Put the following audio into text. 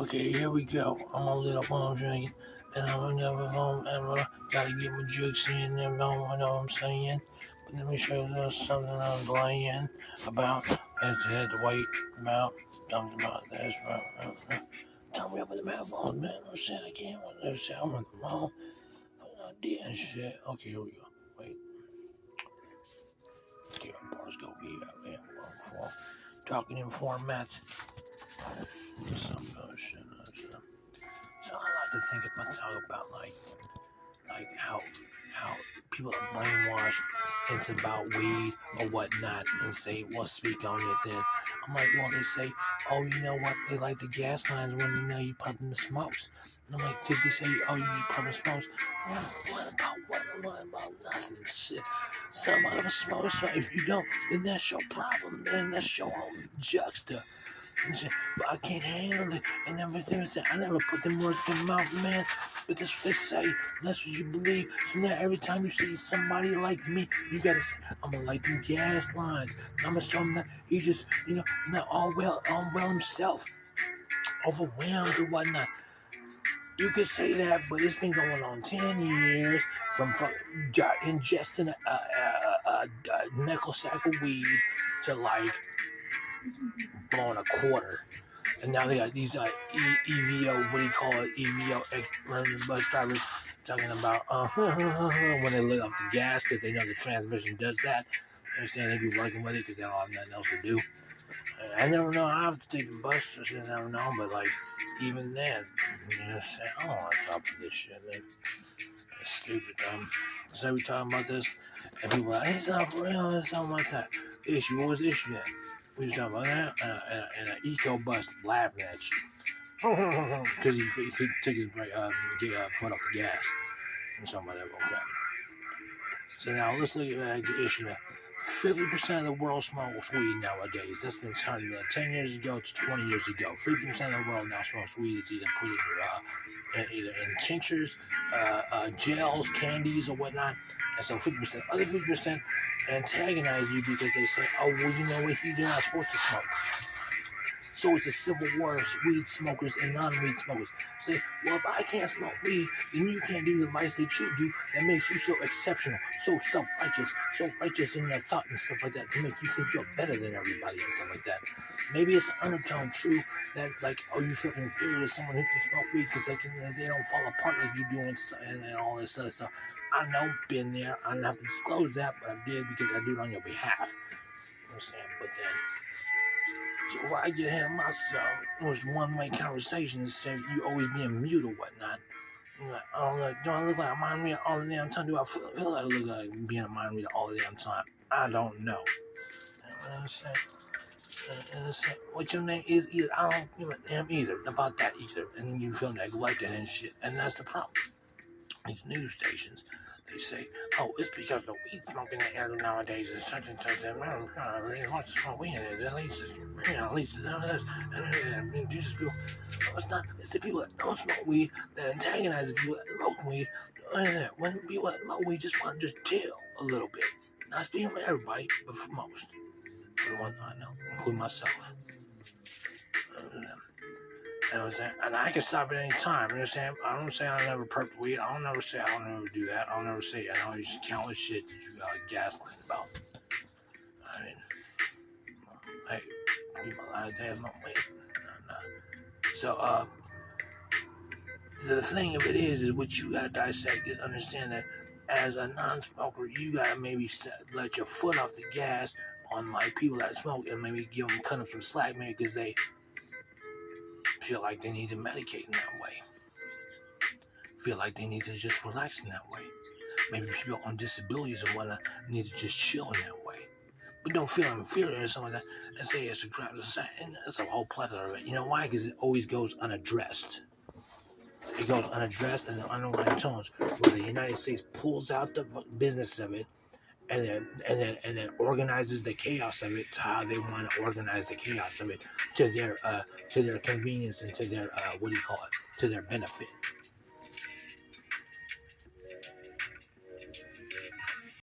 Okay, here we go. I'm a little phone drinking, and I'm never home, and I gotta get my jokes in, and you know what I'm saying. But let me show you something I'm playing about. As you had to wait about something about this. Tell me up with the microphone, man. I'm saying I can't. I'm saying I'm on the phone. I'm dead and shit. Okay, here we go. Wait. Okay, bars go be man. For talking in formats. Some shit. So I like to think about talk about like how people are brainwashed into about weed or whatnot and say, well, speak on it then. I'm like, well, they say, oh, you know what? They like the gas lines when you know you pumping the smokes. And I'm like, because they say, oh, you just pumping smokes. What about what? What about nothing? Shit. Some other smokes, right? If you don't, then that's your problem, man. That's your own juxta. But I can't handle it. And everything said, I never put them words in my mouth, man. But that's what they say. That's what you believe. So now every time you see somebody like me, you gotta say, I'm gonna like them gas lines. I'm gonna show him that he's just, not all well himself, overwhelmed or whatnot. You could say that, but it's been going on 10 years from ingesting a nickel sack of weed to like blowing a quarter. And now they got these EVO, what do you call it, EVO bus drivers talking about when they let off the gas because they know the transmission does that. They're saying they be working with it because they don't have nothing else to do. I never know. I have to take the bus, so I never know. But like even then, say, I don't want to talk to this shit, man. It's stupid. So we talking about this, and people are like, hey, it's not for real. It's not like that. Issue. What was the issue then? We was talking about that, and an eco bus laughing at you because he could take his foot off the gas and something like that. Okay. So now let's look at the issue. 50% of the world smokes weed nowadays. That's been started 10 years ago to 20 years ago. 50% of the world now smokes weed. It's either put either in tinctures, gels, candies, or whatnot. And so 50%, other 50% antagonize you because they say, oh, well, you know what, you're not supposed to smoke. So it's a civil war of weed smokers and non-weed smokers. Say, well, if I can't smoke weed, then you can't do the vice that you do that makes you so exceptional, so self-righteous in your thought and stuff like that to make you think you're better than everybody and stuff like that. Maybe it's an undertone true that, like, oh, you feel inferior to someone who can smoke weed because they don't fall apart like you do and all this other stuff. I know, been there. I don't have to disclose that, but I did because I do it on your behalf. You know what I'm saying? But then, so if I get ahead of myself, it was one-way conversation instead of you always being mute or whatnot. Like, oh, look, do I look like a mind reader all the damn time? Do I feel like I look like being a mind reader all the damn time? I don't know. And say, what your name is either. I don't give a damn either about that either. And you feel neglected and shit. And that's the problem. These news stations, they say, oh, it's because the weed smoking in the air nowadays is such and such that man, I really want to smoke weed. At least it's this. And Jesus people, no, it's not. It's the people that don't smoke weed that antagonize the people that smoke weed. When people that smoke weed just want to just chill a little bit. Not speaking for everybody, but for most. For the ones I know, including myself. You know what I'm saying? And I can stop at any time. You know what I'm saying? I don't say I never perked weed. I don't never say I don't never do that. I don't never say I know you countless shit that you got gaslight about. I mean, hey, people they have no weight. So, the thing of it is what you gotta dissect is understand that as a non-smoker, you gotta maybe let your foot off the gas on like people that smoke and maybe give them kind of some slack, maybe because they feel like they need to medicate in that way. Feel like they need to just relax in that way. Maybe people on disabilities or whatnot need to just chill in that way. But don't feel inferior or something like that and say it's a crap. And that's a whole plethora of it. You know why? Because it always goes unaddressed. It goes unaddressed in the underlying tones where the United States pulls out the business of it and then organizes the chaos of it to how they want to organize the chaos of it to their convenience and to their to their benefit.